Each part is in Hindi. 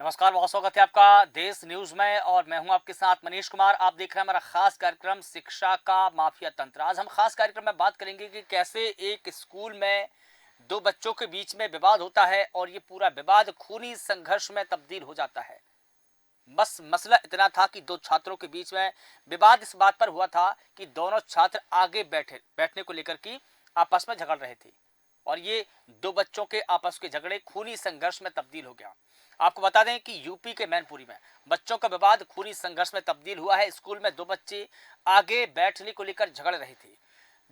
नमस्कार, बहुत स्वागत है आपका देश न्यूज में और मैं हूं आपके साथ मनीष कुमार। आप देख रहे हैं हमारा खास कार्यक्रम शिक्षा का माफिया तंत्र। आज हम खास कार्यक्रम में बात करेंगे कि कैसे एक स्कूल में दो बच्चों के बीच में विवाद होता है और ये पूरा विवाद खूनी संघर्ष में तब्दील हो जाता है। बस मसला इतना था कि दो छात्रों के बीच में विवाद इस बात पर हुआ था कि दोनों छात्र आगे बैठने को लेकर के आपस में झगड़ रहे थे और ये दो बच्चों के आपस के झगड़े खूनी संघर्ष में तब्दील हो गया। आपको बता दें कि यूपी के मैनपुरी में बच्चों का विवाद खूनी संघर्ष में तब्दील हुआ है। स्कूल में दो बच्चे आगे बैठने को लेकर झगड़ रहे थे।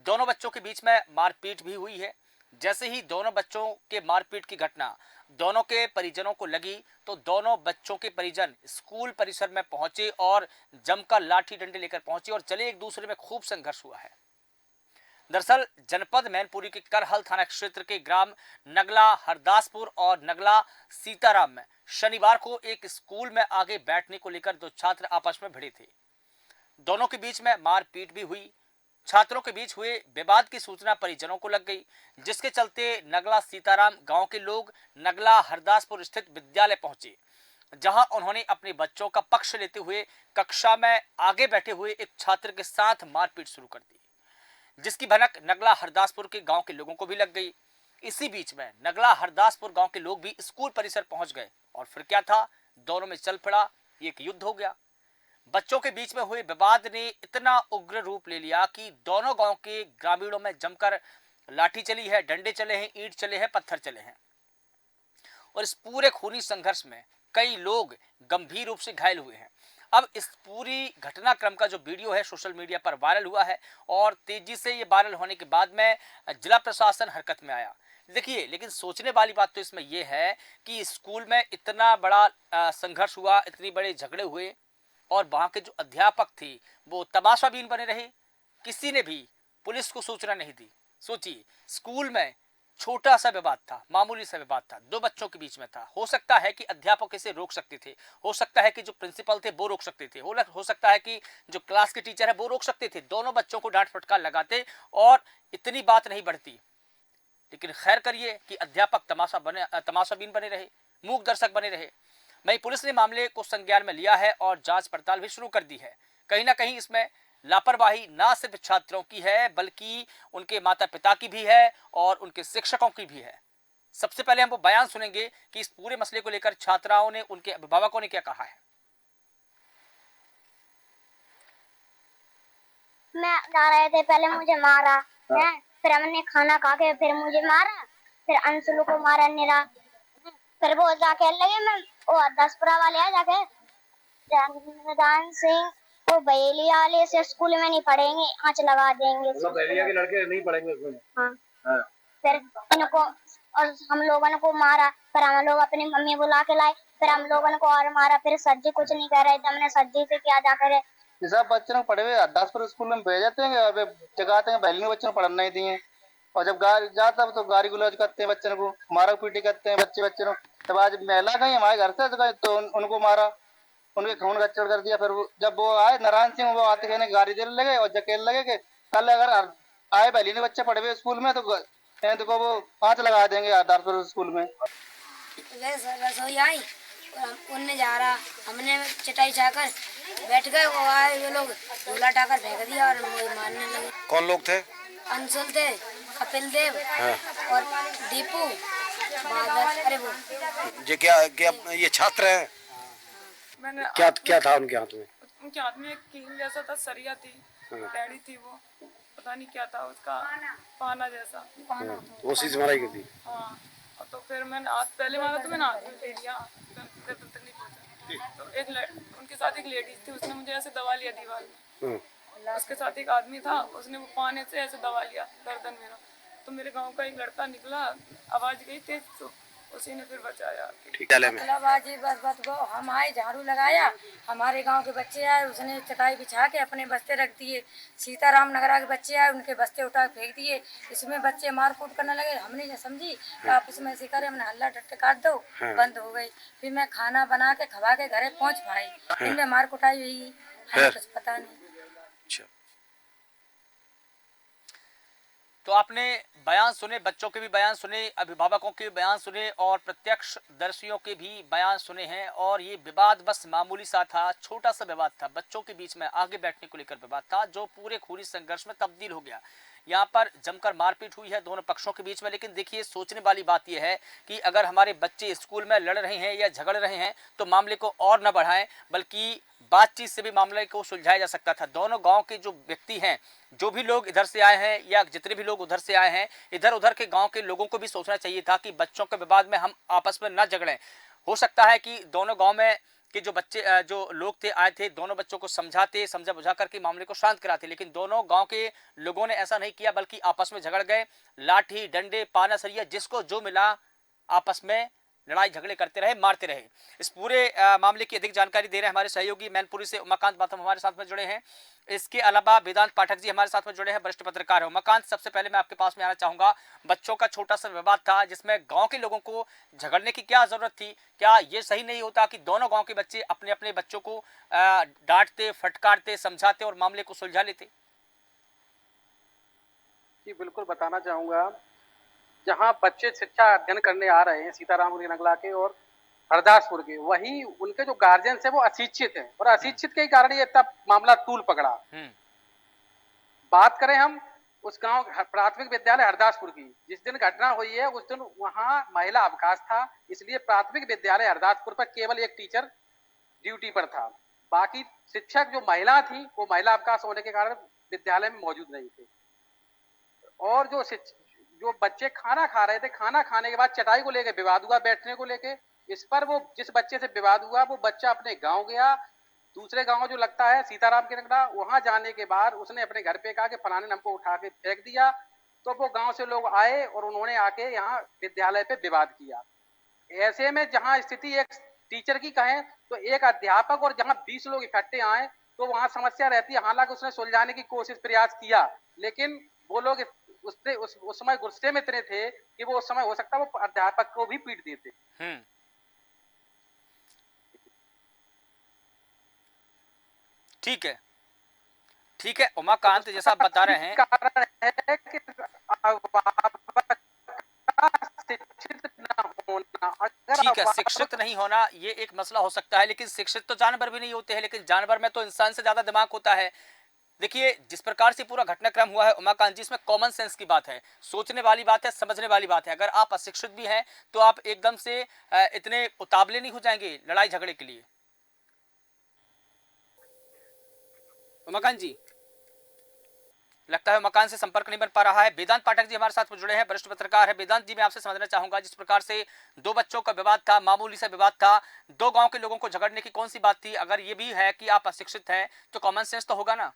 दोनों बच्चों के बीच में मारपीट भी हुई है। जैसे ही दोनों बच्चों के मारपीट की घटना दोनों के परिजनों को लगी तो दोनों बच्चों के परिजन स्कूल परिसर में पहुंचे और जमकर लाठी डंडे लेकर पहुंचे और चले एक दूसरे में खूब संघर्ष हुआ है। दरअसल जनपद मैनपुरी के करहल थाना क्षेत्र के ग्राम नगला हरदासपुर और नगला सीताराम में शनिवार को एक स्कूल में आगे बैठने को लेकर दो छात्र आपस में भिड़े थे। दोनों के बीच में मारपीट भी हुई। छात्रों के बीच हुए विवाद की सूचना परिजनों को लग गई, जिसके चलते नगला सीताराम गांव के लोग नगला हरदासपुर स्थित विद्यालय पहुंचे, जहां उन्होंने अपने बच्चों का पक्ष लेते हुए कक्षा में आगे बैठे हुए एक छात्र के साथ मारपीट शुरू कर दी, जिसकी भनक नगला हरदासपुर के गांव के लोगों को भी लग गई। इसी बीच में नगला हरदासपुर गांव के लोग भी स्कूल परिसर पहुंच गए और फिर क्या था, दोनों में चल पड़ा, एक युद्ध हो गया। बच्चों के बीच में हुए विवाद ने इतना उग्र रूप ले लिया कि दोनों गांव के ग्रामीणों में जमकर लाठी चली है, डंडे चले हैं, ईंट चले हैं, पत्थर चले हैं और इस पूरे खूनी संघर्ष में कई लोग गंभीर रूप से घायल हुए हैं। अब इस पूरी घटनाक्रम का जो वीडियो है सोशल मीडिया पर वायरल हुआ है और तेजी से ये वायरल होने के बाद में जिला प्रशासन हरकत में आया। देखिए, लेकिन सोचने वाली बात तो इसमें यह है कि स्कूल में इतना बड़ा संघर्ष हुआ, इतनी बड़े झगड़े हुए और वहां के जो अध्यापक थे वो तमाशाबीन बने रहे। किसी ने भी पुलिस को सूचना नहीं दी। सोचिए, स्कूल में छोटा सा विवाद था, मामूली सा विवाद था, दो बच्चों के बीच में था। हो सकता है कि अध्यापक इसे रोक सकते थे, हो सकता है कि जो प्रिंसिपल थे वो रोक सकते थे, हो सकता है कि जो क्लास के टीचर है वो रोक सकते थे, दोनों बच्चों को डांट फटकार लगाते और इतनी बात नहीं बढ़ती। लेकिन खैर करिए कि अध्यापक तमाशाबीन बने रहे, मूक दर्शक बने रहे। वहीं पुलिस ने मामले को संज्ञान में लिया है और जांच पड़ताल भी शुरू कर दी है। कहीं ना कहीं इसमें लापरवाही ना सिर्फ छात्रों की है बल्कि उनके माता पिता की भी है और उनके शिक्षकों की भी है। सबसे पहले हम वो बयान सुनेंगे कि इस पूरे मसले को लेकर छात्राओं ने, उनके अभिभावकों ने क्या कहा है। मैं जा रहे थे, पहले मुझे मारा है, फिर हमने खाना खा के फिर मुझे मारा, फिर अंशुल को मारा निरा, फिर वो जाके लगे मैं वो 10पुरा वाले आ जाके जान सिंह वो बहेलिया वाले से स्कूल में नहीं पढ़ेंगे, आंच लगा देंगे। मतलब बहेलिया के लड़के नहीं पढ़ेंगे स्कूल में? हाँ। फिर इनको और हम लोगों ने को मारा, फिर हम लोग अपनी मम्मी बुला के लाए, फिर हम लोगों ने को और मारा। फिर सर जी कुछ नहीं कह रहे थे, हमने सर जी से क्या जा करे सब बच्चों को पढ़े हुए 10पुर स्कूल में भेज जाते हैं, अबे जगाते हैं बहली बच्चों को पढ़ना ही दिए और जब गाड़ी जाता तो गाड़ी गुलाज करते हैं, बच्चों को मारा पीटी करते हैं बच्चे को। तब आज महिला गई हमारे घर से तो उनको मारा, उनके खून गच्चड़ कर दिया। फिर जब वो आए नारायण सिंह, वो आते कहने गाड़ी देने लगे और जकेल लगे कि कल अगर आए बहली ने बच्चे पढ़े हुए स्कूल में तो वो आंच लगा देंगे 10पुर स्कूल में। रसोई आई और उनने जा रहा, हमने चटाई चाकर बैठ गए, वो आए ये लोग झूला टाकर फेंक दिया और मारने लगे। कौन लोग थे? अंशुल थे, कपिल देव और दीपू बादल। अरे वो ये क्या ये छात्र हैं? क्या था उनके हाथ में? उनके हाथ में एक कील जैसा था, सरिया थी, पैड़ी थी, वो पता नहीं क्या था उसका, पाना जैसा। वो चीज मारा की थी। हाँ, तो फिर मैंने हाथ पहले मारा तो मैंने हाथ में ले लिया, फिर तक नहीं पहुंचा। तो उनके साथ एक लेडीज थी, उसने मुझे ऐसे दबा लिया दीवार में। उसके साथ एक आदमी था, उसने वो पाने से ऐसे दबा लिया गर्दन मेरा। तो मेरे गांव का एक लड़का निकला, आवाज गई तेज, तो उसी ने फिर बचाया। बस वो हम आए, झाड़ू लगाया, हमारे गांव के बच्चे आए, उसने चटाई बिछा के अपने बस्ते रख दिए। सीताराम नगरा के बच्चे आए, उनके बस्ते उठा फेंक दिए। इसमें बच्चे मारकूट करने लगे। हमने ये समझी आप इसमें ऐसे करे, हमने हल्ला डट्टे काट दो, बंद हो गई। फिर मैं खाना बना के खवा के घरे पहुँच पाई, इनमें मार कुटाई हुई, हमें कुछ पता नहीं। तो आपने बयान सुने, बच्चों के भी बयान सुने, अभिभावकों के भी बयान सुने और प्रत्यक्षदर्शियों के भी बयान सुने हैं। और ये विवाद बस मामूली सा था, छोटा सा विवाद था, बच्चों के बीच में आगे बैठने को लेकर विवाद था, जो पूरे खूनी संघर्ष में तब्दील हो गया। यहाँ पर जमकर मारपीट हुई है दोनों पक्षों के बीच में। लेकिन देखिए, सोचने वाली बात यह है कि अगर हमारे बच्चे स्कूल में लड़ रहे हैं या झगड़ रहे हैं तो मामले को और न बढ़ाएं, बल्कि बातचीत से भी मामले को सुलझाया जा सकता था। दोनों गांव के जो व्यक्ति हैं, जो भी लोग इधर से आए हैं या जितने भी लोग उधर से आए हैं, इधर उधर के गांव के लोगों को भी सोचना चाहिए था कि बच्चों के विवाद में हम आपस में न झगड़ें। हो सकता है कि दोनों गांव में कि जो बच्चे जो लोग थे आए थे, दोनों बच्चों को समझाते, समझा बुझा करके मामले को शांत कराते, लेकिन दोनों गांव के लोगों ने ऐसा नहीं किया, बल्कि आपस में झगड़ गए। लाठी डंडे पाना सरिया जिसको जो मिला आपस में लड़ाई झगड़े करते रहे, मारते रहे। इस पूरे मामले की अधिक जानकारी दे रहे हैं हमारे सहयोगी मैनपुरी से उमाकांत बाथम हमारे साथ में जुड़े हैं। इसके अलावा वेदांत पाठक जी हमारे साथ में जुड़े हैं, वरिष्ठ पत्रकार है। उमाकांत, सबसे पहले मैं आपके पास में आना चाहूंगा, बच्चों का छोटा सा विवाद था जिसमें गांव के लोगों को झगड़ने की क्या जरूरत थी? क्या ये सही नहीं होता कि दोनों गांव के बच्चे अपने अपने बच्चों को डांटते, फटकारते, समझाते और मामले को सुलझा लेते? जी बिल्कुल बताना चाहूंगा, जहाँ बच्चे शिक्षा अध्ययन करने आ रहे हैं सीताराम नगला के और हरदासपुर के, वही उनके जो गार्जियन है वो अशिक्षित हैं और अशिक्षित के कारण ये तब मामला तूल पकड़ा। बात करें हम उस गांव प्राथमिक विद्यालय हरदासपुर की, जिस दिन घटना हुई है उस दिन वहां महिला अवकाश था, इसलिए प्राथमिक विद्यालय हरदासपुर पर केवल एक टीचर ड्यूटी पर था। बाकी शिक्षक जो महिला थी वो महिला अवकाश होने के कारण विद्यालय में मौजूद नहीं थे। और जो बच्चे खाना खा रहे थे, खाना खाने के बाद चटाई को लेकर विवाद हुआ, बैठने को लेके। इस पर वो जिस बच्चे से विवाद हुआ वो बच्चा अपने गांव गया, दूसरे गांव जो लगता है सीताराम के नगरा, वहां जाने के बाद उसने अपने घर पे कहा कि फलाने ने हमको उठा के फेंक दिया। तो वो गांव से लोग आए और उन्होंने आके यहाँ विद्यालय पे विवाद किया। ऐसे में जहाँ स्थिति एक टीचर की कहें तो एक अध्यापक और जहाँ 20 लोग इकट्ठे आए तो वहां समस्या रहती है। हालांकि उसने सुलझाने की कोशिश प्रयास किया, लेकिन वो लोग उस समय गुस्से में इतने थे कि वो उस समय हो सकता है वो अध्यापक को भी पीट देते। ठीक है, ठीक है उमाकांत, जैसा आप बता रहे हैं, कारण है कि शिक्षित न होना। ठीक है, शिक्षित नहीं होना ये एक मसला हो सकता है, लेकिन शिक्षित तो जानवर भी नहीं होते हैं, लेकिन जानवर में तो इंसान से ज्यादा दिमाग होता है। देखिए, जिस प्रकार से पूरा घटनाक्रम हुआ है उमाकांत जी, इसमें कॉमन सेंस की बात है, सोचने वाली बात है, समझने वाली बात है। अगर आप अशिक्षित भी हैं तो आप एकदम से इतने उतावले नहीं हो जाएंगे लड़ाई झगड़े के लिए। उमाकांत जी, लगता है मकान से संपर्क नहीं बन पा रहा है। वेदांत पाठक जी हमारे साथ में जुड़े हैं, वरिष्ठ पत्रकार है। वेदांत जी, मैं आपसे समझना चाहूंगा, जिस प्रकार से दो बच्चों का विवाद था, मामूली सा विवाद था, दो गांव के लोगों को झगड़ने की कौन सी बात थी? अगर ये भी है कि आप अशिक्षित हैं तो कॉमन सेंस तो होगा ना?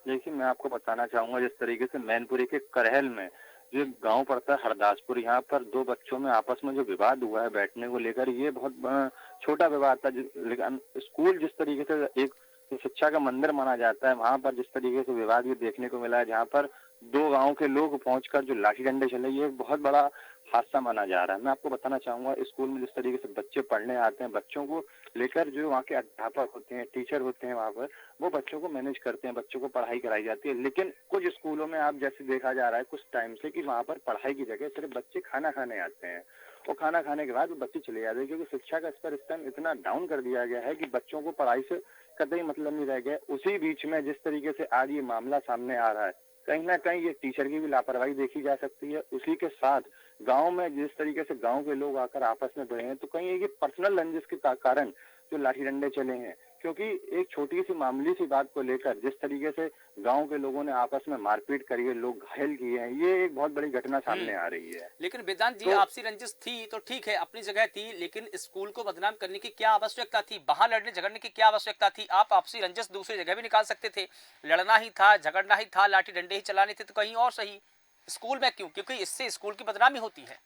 देखिए, मैं आपको बताना चाहूंगा, जिस तरीके से मैनपुरी के करहल में जो गांव पड़ता है हरदासपुर, यहाँ पर दो बच्चों में आपस में जो विवाद हुआ है बैठने को लेकर, ये बहुत छोटा विवाद था। लेकिन स्कूल जिस तरीके से एक शिक्षा का मंदिर माना जाता है, वहां पर जिस तरीके से विवाद भी देखने को मिला है, जहाँ पर दो गांव के लोग पहुंचकर जो लाठी डंडे चले, ये बहुत बड़ा हादसा माना जा रहा है। मैं आपको बताना चाहूंगा, स्कूल में जिस तरीके से बच्चे पढ़ने आते हैं, बच्चों को लेकर जो वहाँ के अध्यापक होते हैं, टीचर होते हैं, वहाँ पर वो बच्चों को मैनेज करते हैं, बच्चों को पढ़ाई कराई जाती है। लेकिन कुछ स्कूलों में आप जैसे देखा जा रहा है कुछ टाइम से कि वहाँ पर पढ़ाई की जगह सिर्फ बच्चे खाना खाने आते हैं और खाना खाने के बाद बच्चे चले जाते हैं, क्योंकि शिक्षा का स्तर इस टाइम इतना डाउन कर दिया गया है कि बच्चों को पढ़ाई से कतई मतलब नहीं रह गया। उसी बीच में जिस तरीके से आज ये मामला सामने आ रहा है, कहीं ना कहीं ये टीचर की भी लापरवाही देखी जा सकती है। उसी के साथ गांव में जिस तरीके से गांव के लोग आकर आपस में भिड़े हैं, तो कहीं ये पर्सनल रंजिश के कारण जो लाठी डंडे चले हैं, क्योंकि एक छोटी सी मामूली सी बात को लेकर जिस तरीके से गांव के लोगों ने आपस में मारपीट करी है, लोग घायल किए हैं, ये एक बहुत बड़ी घटना सामने आ रही है। लेकिन वेदांत जी, आपसी रंजिश थी तो ठीक है, अपनी जगह थी, लेकिन स्कूल को बदनाम करने की क्या आवश्यकता थी? बाहर लड़ने झगड़ने की क्या आवश्यकता थी? आप आपसी रंजिश दूसरी जगह भी निकाल सकते थे। लड़ना ही था, झगड़ना ही था, लाठी डंडे ही चलाने थे तो कहीं और सही, स्कूल में क्यों? क्योंकि इससे स्कूल की बदनामी होती है।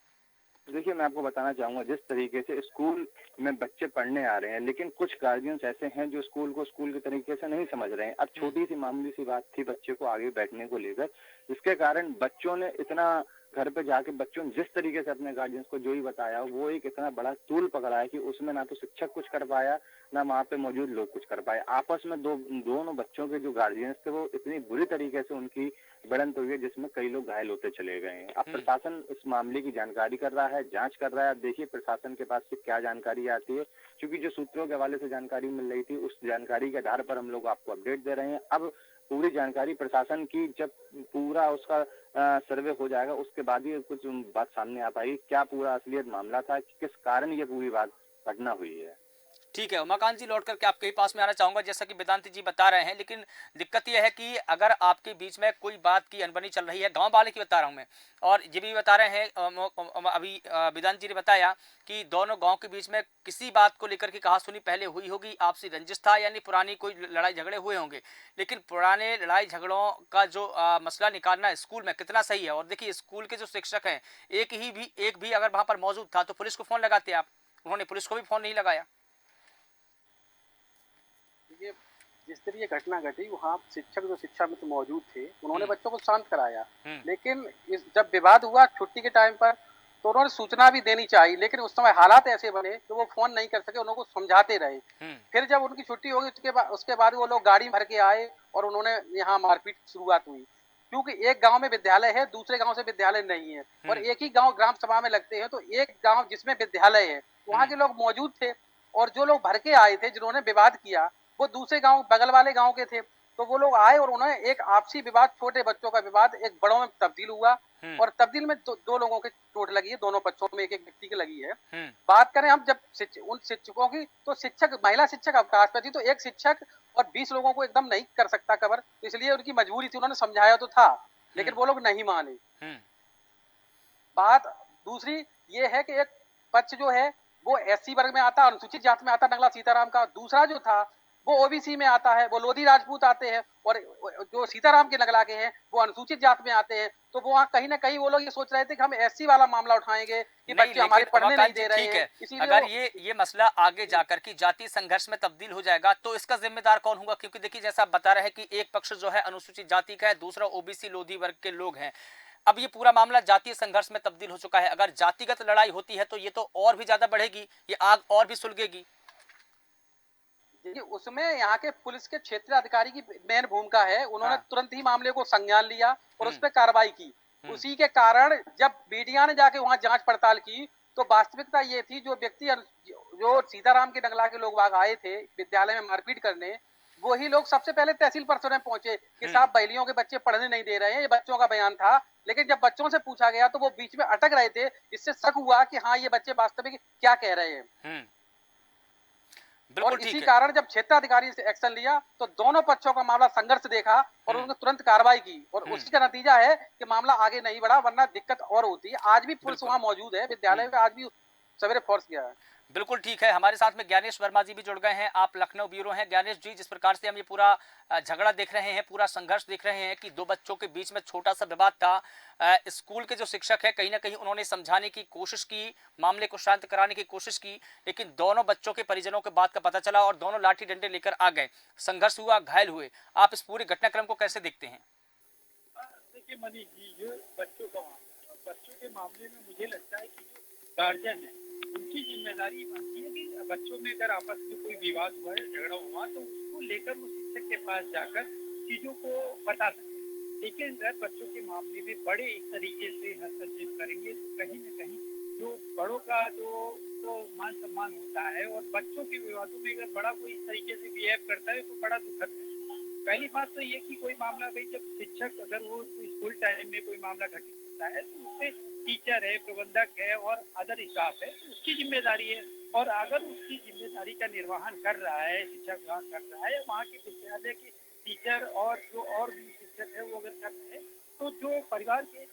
देखिए, मैं आपको बताना चाहूंगा, जिस तरीके से स्कूल में बच्चे पढ़ने आ रहे हैं, लेकिन कुछ गार्जियंस ऐसे हैं जो स्कूल को स्कूल के तरीके से नहीं समझ रहे हैं। अब छोटी सी मामूली सी बात थी बच्चे को आगे बैठने को लेकर, जिसके कारण बच्चों ने इतना घर पे जाके बच्चों ने जिस तरीके से अपने गार्जियंस को जो ही बताया, वो एक इतना बड़ा टूल पकड़ा है कि उसमें ना तो शिक्षक कुछ कर पाया, ना वहाँ पे मौजूद लोग कुछ कर पाए। आपस में दोनों बच्चों के जो गार्जियंस थे वो इतनी बुरी तरीके से उनकी भिड़ंत हुई है, जिसमें कई लोग घायल होते चले गए हैं। अब प्रशासन इस मामले की जानकारी कर रहा है, जांच कर रहा है। अब देखिए प्रशासन के पास से क्या जानकारी आती है, क्योंकि जो सूत्रों के हवाले से जानकारी मिल रही थी, उस जानकारी के आधार पर हम लोग आपको अपडेट दे रहे हैं। अब पूरी जानकारी प्रशासन की जब पूरा उसका सर्वे हो जाएगा, उसके बाद ही कुछ बात सामने आ पाएगी, क्या पूरा असलियत मामला था, किस कारण ये पूरी बात घटना हुई है। ठीक है उमाकांत जी, लौट करके आपके ही पास में आना चाहूंगा। जैसा कि वेदांत जी बता रहे हैं, लेकिन दिक्कत यह है कि अगर आपके बीच में कोई बात की अनबनी चल रही है, गांव वाले की बता रहा हूं मैं, और ये भी बता रहे हैं अभी वेदांत जी ने बताया कि दोनों गांव के बीच में किसी बात को लेकर के कहा सुनी पहले हुई होगी, आपसी रंजिश था, यानी पुरानी कोई लड़ाई झगड़े हुए होंगे। लेकिन पुराने लड़ाई झगड़ों का जो मसला निकालना स्कूल में कितना सही है। और देखिए स्कूल के जो शिक्षक हैं, एक भी अगर वहां पर मौजूद था तो पुलिस को फोन लगाते आप, उन्होंने पुलिस को भी फोन नहीं लगाया। ये जिस तरह ये घटना घटी, वहाँ शिक्षक जो शिक्षा में तो मौजूद थे, उन्होंने बच्चों को शांत कराया। लेकिन जब विवाद हुआ छुट्टी के टाइम पर, तो उन्होंने सूचना भी देनी चाहिए, लेकिन उस समय हालात ऐसे बने कि वो फोन नहीं कर सके, उनको समझाते रहे। फिर जब उनकी छुट्टी होगी उसके बाद वो लोग गाड़ी भर के आए और उन्होंने यहाँ मारपीट शुरुआत हुई। क्योंकि एक गांव में विद्यालय है, दूसरे गांव से विद्यालय नहीं है, और एक ही गांव ग्राम सभा में लगते हैं, तो एक गांव जिसमें विद्यालय है वहाँ के लोग मौजूद थे, और जो लोग भर के आए थे जिन्होंने विवाद किया वो दूसरे गांव बगल वाले गांव के थे। तो वो लोग आए और उन्होंने एक आपसी विवाद, छोटे बच्चों का विवाद एक बड़ों में तब्दील हुआ, और तब्दील में दो लोगों के चोट लगी है, दोनों बच्चों में एक व्यक्ति की लगी है। बात करें हम जब उन शिक्षकों की, तो शिक्षक महिला शिक्षक अवकाश पर थी, तो एक शिक्षक और 20 लोगों को एकदम नहीं कर सकता कवर, तो इसलिए उनकी मजबूरी थी, उन्होंने समझाया तो था, लेकिन वो लोग नहीं माने। बात दूसरी ये है कि एक पक्ष जो है वो एससी वर्ग में आता, अनुसूचित जाति में आता नगला सीताराम का, दूसरा जो था वो ओबीसी में आता है, वो लोधी राजपूत आते हैं, और जो सीताराम के नगला के हैं वो अनुसूचित जाति में आते हैं। तो वो वहाँ कहीं ना कहीं वो लोग ये सोच रहे थे कि हम एससी वाला मामला उठाएंगे कि बच्चे हमारे पढ़ने नहीं दे रहे हैं। इसीलिए अगर ये मसला आगे जाकर के जातीय संघर्ष में तब्दील हो जाएगा तो इसका जिम्मेदार कौन होगा? क्योंकि देखिए जैसा आप बता रहे हैं कि एक पक्ष जो है अनुसूचित जाति का है, दूसरा ओबीसी लोधी वर्ग के लोग हैं। अब ये पूरा मामला जातीय संघर्ष में तब्दील हो चुका है। अगर जातिगत लड़ाई होती है तो ये तो और भी ज्यादा बढ़ेगी, ये आग और भी सुलगेगी। देखिए उसमें यहाँ के पुलिस के क्षेत्रीय अधिकारी की मेन भूमिका है, उन्होंने तुरंत ही मामले को संज्ञान लिया और उस पर कार्रवाई की। उसी के कारण जब मीडिया ने जाके वहाँ जांच पड़ताल की, तो वास्तविकता ये थी जो व्यक्ति जो सीताराम के नगला के लोग वहां आए थे विद्यालय में मारपीट करने, वही लोग सबसे पहले तहसील परिसर में पहुंचे कि साहब बहलियों के बच्चे पढ़ने नहीं दे रहे हैं, ये बच्चों का बयान था। लेकिन जब बच्चों से पूछा गया तो वो बीच में अटक रहे थे, इससे शक हुआ कि हाँ ये बच्चे वास्तविक क्या कह रहे हैं। और इसी कारण जब क्षेत्राधिकारी से एक्शन लिया तो दोनों पक्षों का मामला संघर्ष देखा और उन्होंने तुरंत कार्रवाई की, और उसी का नतीजा है कि मामला आगे नहीं बढ़ा, वरना दिक्कत और होती है। आज भी पुलिस वहां मौजूद है विद्यालय में, आज भी सवेरे फोर्स गया है। बिल्कुल ठीक है। हमारे साथ में ज्ञानेश वर्मा जी भी जुड़ गए हैं, आप लखनऊ ब्यूरो हैं। ज्ञानेश जी, जिस प्रकार से हम ये पूरा झगड़ा देख रहे हैं, पूरा संघर्ष देख रहे हैं कि दो बच्चों के बीच में छोटा सा विवाद था, स्कूल के जो शिक्षक है कहीं ना कहीं उन्होंने समझाने की कोशिश की, मामले को शांत कराने की कोशिश की, लेकिन दोनों बच्चों के परिजनों के बात का पता चला और दोनों लाठी डंडे लेकर आ गए, संघर्ष हुआ, घायल हुए। आप इस पूरे घटनाक्रम को कैसे देखते हैं? देखिए मनीष जी, ये बच्चों के मामले में मुझे लगता है कि गार्जियन है उनकी जिम्मेदारी बनती है कि बच्चों में अगर आपस में कोई विवाद हुआ है, झगड़ा हुआ, तो उसको लेकर वो शिक्षक के पास जाकर चीजों को बता सकते हैं। लेकिन अगर बच्चों के मामले में बड़े एक तरीके से हस्तक्षेप करेंगे तो कहीं न कहीं जो बड़ों का जो मान सम्मान होता है, और बच्चों के विवादों में अगर बड़ा कोई इस तरीके से बिहेव करता है तो बड़ा दुखद है। पहली बात तो ये कि कोई मामला भाई जब शिक्षक अगर वो स्कूल टाइम में कोई मामला घटित होता है तो उससे टीचर है, प्रबंधक है और अदर स्टाफ है, उसकी जिम्मेदारी है। और अगर उसकी जिम्मेदारी का निर्वहन कर रहा है शिक्षक, वहाँ कर रहा है, वहाँ के विद्यालय के टीचर और जो और भी शिक्षक है वो अगर कर रहे हैं, तो जो परिवारजनों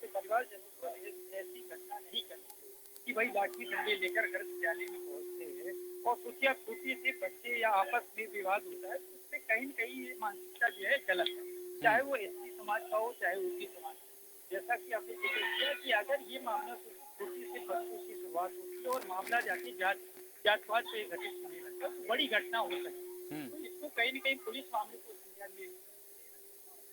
को ऐसी घटना नहीं करनी कि भाई लाठी डंडे लेकर घर विद्यालय में पहुँचते हैं और सोचिए छोटे से बच्चे या आपस में विवाद होता है, तो उसमें कहीं न कहीं ये मानसिकता जो है गलत है, चाहे वो एससी समाज का हो चाहे ओबीसी समाज का। जैसा कि आपने जिक्र किया कि अगर ये मामला छोटे से बच्चों की शुरुआत होती है और मामला जाके जांचवाद पे घटित होने लगता है तो बड़ी घटना हो सकती है। तो इसको कहीं न कहीं पुलिस मामले को संज्ञान में,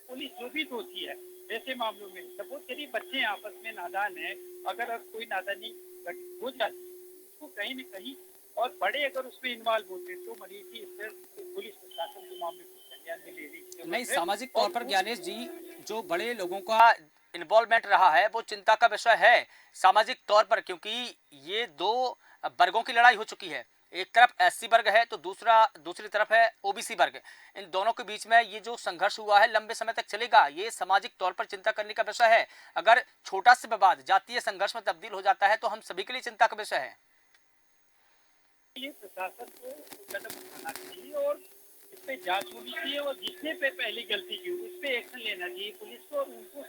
पुलिस जो भी दोषी है ऐसे मामलों में सपोज करिए बच्चे आपस में नादान है, अगर कोई नादानी घटित हो जाती है तो कहीं न कहीं, और बड़े अगर उसमें इन्वॉल्व होते हैं तो मनीष जी इस पर पुलिस प्रशासन को मामले को संज्ञान में लेने की नहीं, जरूरत है। सामाजिक तौर और पर उस ज्ञानेश जी जो बड़े लोगों का इन्वॉल्वमेंट रहा है वो चिंता का विषय है सामाजिक तौर पर, क्योंकि ये दो वर्गों की लड़ाई हो चुकी है। एक तरफ एससी वर्ग है तो दूसरी तरफ है ओबीसी वर्ग। इन दोनों के बीच में ये जो संघर्ष हुआ है लंबे समय तक चलेगा, ये सामाजिक तौर पर चिंता करने का विषय है। अगर छोटा सा विवाद जातीय संघर्ष में तब्दील हो जाता है तो हम सभी के लिए चिंता का विषय है। ये प्रशासन को कदम उठाना चाहिए और इस पे जांच होनी चाहिए, और जिसने पे पहली गलती की उस पे एक्शन लेना चाहिए पुलिस को, और उनको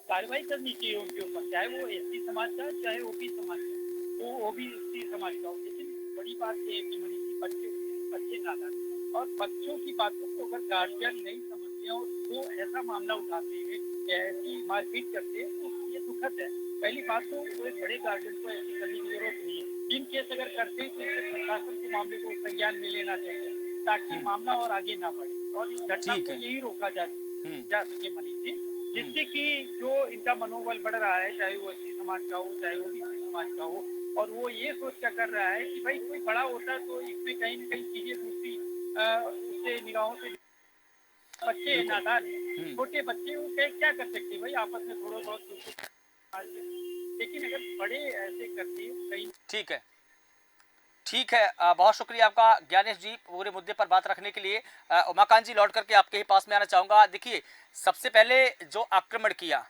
कार्रवाई करनी चाहिए उनके ऊपर, चाहे वो एससी समाज का चाहे ओबी समाज का, तो ओबीसी समाज का हो। लेकिन बड़ी बात ये है कि मनीष जी बच्चे नादान, और बच्चों की बातों को अगर गार्जियन नहीं समझते और वो ऐसा मामला उठाते हैं या ऐसी मारपीट करते हैं तो ये दुखद है। पहली बात तो एक बड़े गार्जियन को ऐसी करने की जरूरत नहीं है। इन केस अगर करते हैं तो इससे प्रशासन को मामले को संज्ञान में लेना चाहिए ताकि मामला और आगे ना बढ़े और इस घटना ठीक को है। यही रोका जा सके मनीष जी, जिससे कि जो इनका मनोबल बढ़ रहा है, चाहे वो एससी समाज का हो चाहे ओबीसी समाज का हो, और वो ये सोच कर कर रहा है कि भाई कोई बड़ा होता तो इसमें कहीं न कहीं चीजें दूसरी उससे निगाहों से, बच्चे नादान है, छोटे बच्चे वो क्या कर सकते हैं भाई, आपस में थोड़ा बहुत, लेकिन अगर बड़े ऐसे करते हैं कहीं। ठीक है, ठीक है। बहुत शुक्रिया आपका ज्ञानेश जी पूरे मुद्दे पर बात रखने के लिए। उमाकांत जी लौट करके आपके ही पास में आना चाहूँगा। देखिए, सबसे पहले जो आक्रमण किया,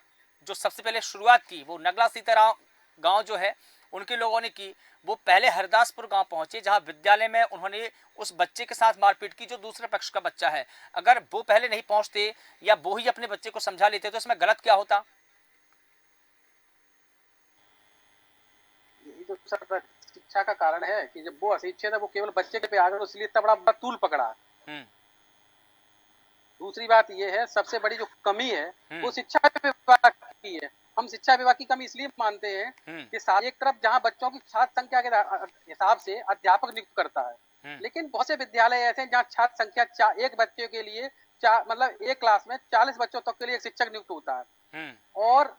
जो सबसे पहले शुरुआत की, वो नगला सीताराम गांव जो है उनके लोगों ने की। वो पहले हरदासपुर गांव पहुंचे जहां विद्यालय में उन्होंने उस बच्चे के साथ मारपीट की जो दूसरे पक्ष का बच्चा है। अगर वो पहले नहीं पहुंचते या वो ही अपने बच्चे को समझा लेते तो इसमें गलत क्या होता? यही तो सर शिक्षा का कारण है कि जब वो अशिक्षित है वो केवल बच्चे पे आ गए, इसलिए इतना बड़ा बतूल पकड़ा। दूसरी बात ये है, सबसे बड़ी जो कमी है वो शिक्षा विभाग की है। हम शिक्षा विभाग की कमी इसलिए मानते हैं कि एक तरफ जहां बच्चों की छात्र संख्या के हिसाब से अध्यापक नियुक्त करता है, लेकिन बहुत से विद्यालय ऐसे हैं जहाँ छात्र संख्या एक बच्चे के लिए मतलब एक क्लास में 40 बच्चों तक के लिए एक शिक्षक नियुक्त होता है, और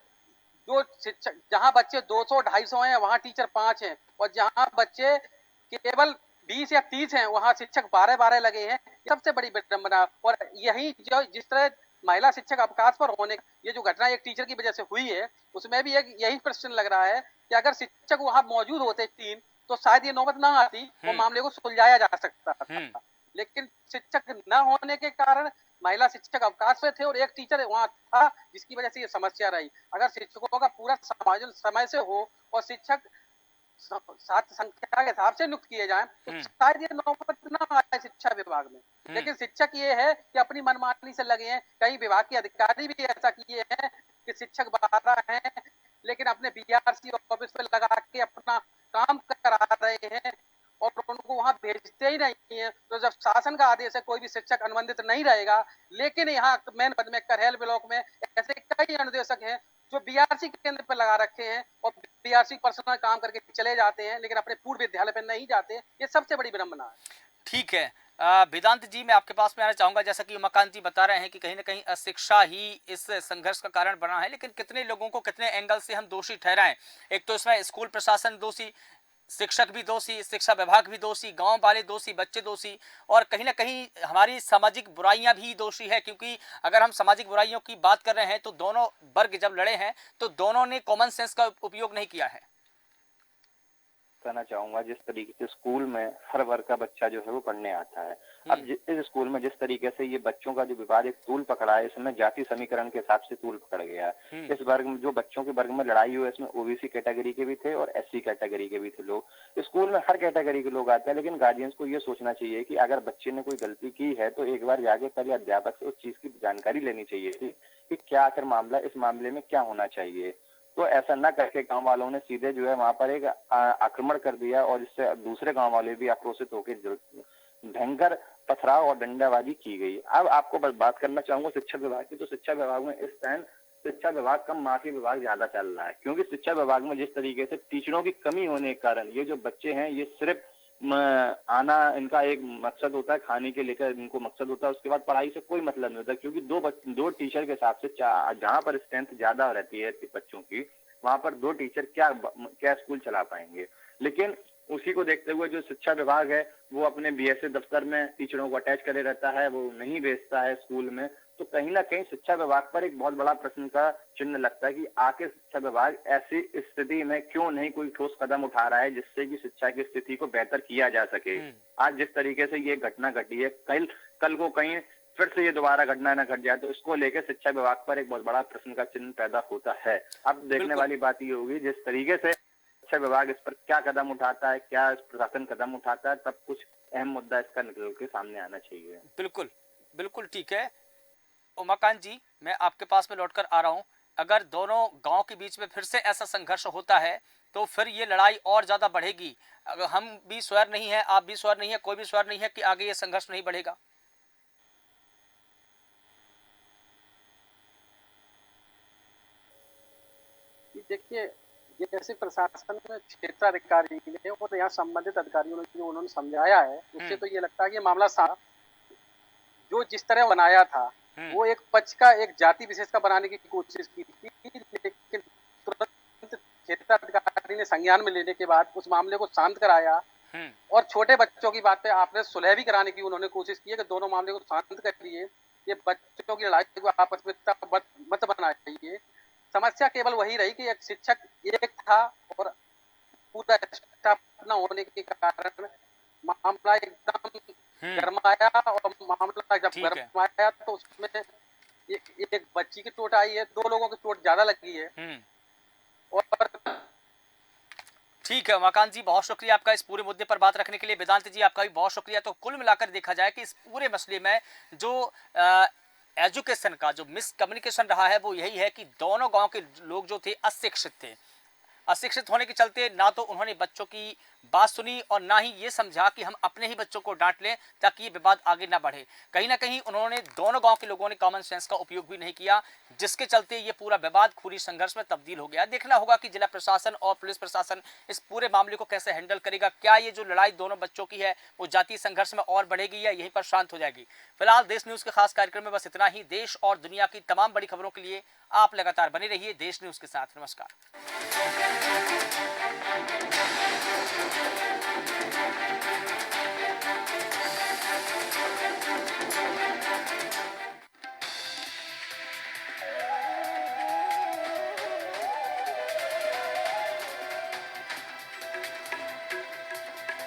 जो शिक्षक जहाँ बच्चे 200-250 हैं वहाँ टीचर 5 हैं, और जहाँ बच्चे केवल 20 या 30 हैं वहाँ शिक्षक 12-12 लगे हैं। सबसे बड़ी विडंबना। और यही जो जिस तरह महिला शिक्षक अवकाश पर होने, ये जो घटना एक टीचर की वजह से हुई है, उसमें भी एक यही प्रश्न लग रहा है कि अगर शिक्षक वहाँ मौजूद होते 3 तो शायद ये नौबत ना आती, वो मामले को सुलझाया जा सकता था। लेकिन शिक्षक न होने के कारण महिला शिक्षक अवकाश पे थे और एक टीचर वहाँ था, जिसकी वजह से ये समस्या रही। अगर शिक्षकों का पूरा समायोजन समय से हो और शिक्षक छात्र संख्या के हिसाब से नियुक्त किए जाएं तो शायद ये नौबत ना आए शिक्षा विभाग में। लेकिन शिक्षक ये है कि अपनी मनमानी से लगे हैं। कई विभाग के अधिकारी भी ऐसा किए हैं कि शिक्षक 12 हैं लेकिन अपने बीआरसी ऑफिस पे लगा के अपना काम करा रहे हैं और उनको वहां भेजते ही नहीं है। तो जब शासन का आदेश है कोई भी शिक्षक अनुबंधित नहीं रहेगा, लेकिन यहाँ मेन पद में करहेल ब्लॉक में ऐसे कई अनुदेशक हैं जो बीआरसी केंद्र पर लगा रखे हैं और बीआरसी पर्सनल काम करके चले जाते हैं लेकिन अपने पूर्व विद्यालय पर नहीं जाते। ये सबसे बड़ी विडंबना है। ठीक है, वेदांत जी मैं आपके पास में आना चाहूंगा। जैसा कि उमाकांत जी बता रहे हैं कि कहीं ना कहीं अशिक्षा ही इस संघर्ष का कारण बना है, लेकिन कितने लोगों को कितने एंगल से हम दोषी ठहराएं? एक तो इसमें स्कूल प्रशासन दोषी, शिक्षक भी दोषी, शिक्षा विभाग भी दोषी, गांव वाले दोषी, बच्चे दोषी, और कहीं ना कहीं हमारी सामाजिक बुराइयां भी दोषी है। क्योंकि अगर हम सामाजिक बुराइयों की बात कर रहे हैं तो दोनों वर्ग जब लड़े हैं तो दोनों ने कॉमन सेंस का उपयोग नहीं किया है। कहना चाहूंगा जिस तरीके से स्कूल में हर वर्ग का बच्चा जो है वो पढ़ने आता है, अब इस स्कूल में जिस तरीके से ये बच्चों का जो विवाद एक तूल पकड़ा है, इसमें जाति समीकरण के हिसाब से तूल पकड़ गया है। इस वर्ग में जो बच्चों के वर्ग में लड़ाई हुई इसमें ओबीसी कैटेगरी के भी थे और एससी कैटेगरी के भी थे लोग। स्कूल में हर कैटेगरी के लोग आते हैं, लेकिन गार्जियंस को ये सोचना चाहिए कि अगर बच्चे ने कोई गलती की है तो एक बार जाके पहले अध्यापक से उस चीज की जानकारी लेनी चाहिए थी कि क्या आखिर मामला, इस मामले में क्या होना चाहिए। तो ऐसा न करके गांव वालों ने सीधे जो है वहां पर एक आक्रमण कर दिया और इससे दूसरे गांव वाले भी आक्रोशित होकर भयंकर पथराव और डंडाबाजी की गई। अब आपको बस बात करना चाहूंगा शिक्षा विभाग की। तो शिक्षा विभाग में इस टाइम शिक्षा विभाग कम माफी विभाग ज्यादा चल रहा है, क्योंकि शिक्षा विभाग में जिस तरीके से टीचरों की कमी होने के कारण ये जो बच्चे हैं ये सिर्फ आना इनका एक मकसद होता है, खाने के लेकर इनको मकसद होता है, उसके बाद पढ़ाई से कोई मतलब नहीं होता, क्योंकि दो टीचर के हिसाब से जहाँ पर स्ट्रेंथ ज्यादा रहती है बच्चों की, वहां पर दो टीचर क्या स्कूल चला पाएंगे। लेकिन उसी को देखते हुए जो शिक्षा विभाग है वो अपने बीएसए दफ्तर में टीचरों को अटैच करे रहता है, वो नहीं भेजता है स्कूल में। तो कहीं ना कहीं शिक्षा विभाग पर एक बहुत बड़ा प्रश्न का चिन्ह लगता है कि आखिर शिक्षा विभाग ऐसी स्थिति में क्यों नहीं कोई ठोस कदम उठा रहा है जिससे कि शिक्षा की स्थिति को बेहतर किया जा सके। आज जिस तरीके से ये घटना घटी है, कल को कहीं फिर से ये दोबारा घटना न घट जाए, तो इसको लेकर शिक्षा विभाग पर एक बहुत बड़ा प्रश्न का चिन्ह पैदा होता है। अब देखने वाली बात ये होगी जिस तरीके से शिक्षा विभाग इस पर क्या कदम उठाता है, क्या प्रशासन कदम उठाता है, तब कुछ अहम मुद्दा इसका निकल के सामने आना चाहिए। बिल्कुल बिल्कुल ठीक है। उमाकांत जी, मैं आपके पास में लौटकर आ रहा हूं। अगर दोनों गांव के बीच में फिर से ऐसा संघर्ष होता है तो फिर ये लड़ाई और ज्यादा बढ़ेगी। अगर हम भी स्वर नहीं है, आप भी स्वर नहीं है, कोई भी स्वर नहीं है कि आगे ये संघर्ष नहीं बढ़ेगा। देखिए, जैसे प्रशासन में क्षेत्राधिकारी ने और यहाँ संबंधित अधिकारियों ने जो उन्होंने समझाया है, उससे तो ये लगता है कि ये मामला जो जिस तरह बनाया था वो एक पक्ष का, एक जाति विशेष का बनाने की कोशिश की थी, लेकिन तुरंत क्षेत्राधिकारी ने संज्ञान में लेने के बाद उस मामले को शांत कराया और छोटे बच्चों की बात पे आपने सुलह भी कराने की उन्होंने कोशिश की है कि दोनों मामले को शांत करिए, ये बच्चों की लड़ाई को आपस में मत बनाइए। समस्या केवल वही रही कि एक शिक्षक एक था और पूरा स्टाफ न होने के कारण मामला एकदम गरमाया, और मामला जब गरमाया तो उसमें एक बच्ची की चोट आई है, 2 लोगों की चोट ज्यादा लगी है। और ठीक है उमाकांत जी, बहुत शुक्रिया आपका इस पूरे मुद्दे पर बात रखने के लिए। वेदांत जी आपका भी बहुत शुक्रिया। तो कुल मिलाकर देखा जाए कि इस पूरे मसले में जो एजुकेशन का जो मिसकम्युनिकेशन रहा है वो यही है कि दोनों गांव के लोग जो थे अशिक्षित थे। अशिक्षित होने के चलते ना तो उन्होंने बच्चों की बात सुनी और ना ही ये समझा कि हम अपने ही बच्चों को डांट लें ताकि ये विवाद आगे ना बढ़े। कहीं ना कहीं उन्होंने दोनों गांव के लोगों ने कॉमन सेंस का उपयोग भी नहीं किया, जिसके चलते ये पूरा विवाद खूनी संघर्ष में तब्दील हो गया। देखना होगा कि जिला प्रशासन और पुलिस प्रशासन इस पूरे मामले को कैसे हैंडल करेगा। क्या ये जो लड़ाई दोनों बच्चों की है वो जातीय संघर्ष में और बढ़ेगी या यहीं पर शांत हो जाएगी। फिलहाल देश न्यूज के खास कार्यक्रम में बस इतना ही। देश और दुनिया की तमाम बड़ी खबरों के लिए आप लगातार बने रहिए देश न्यूज के साथ। नमस्कार।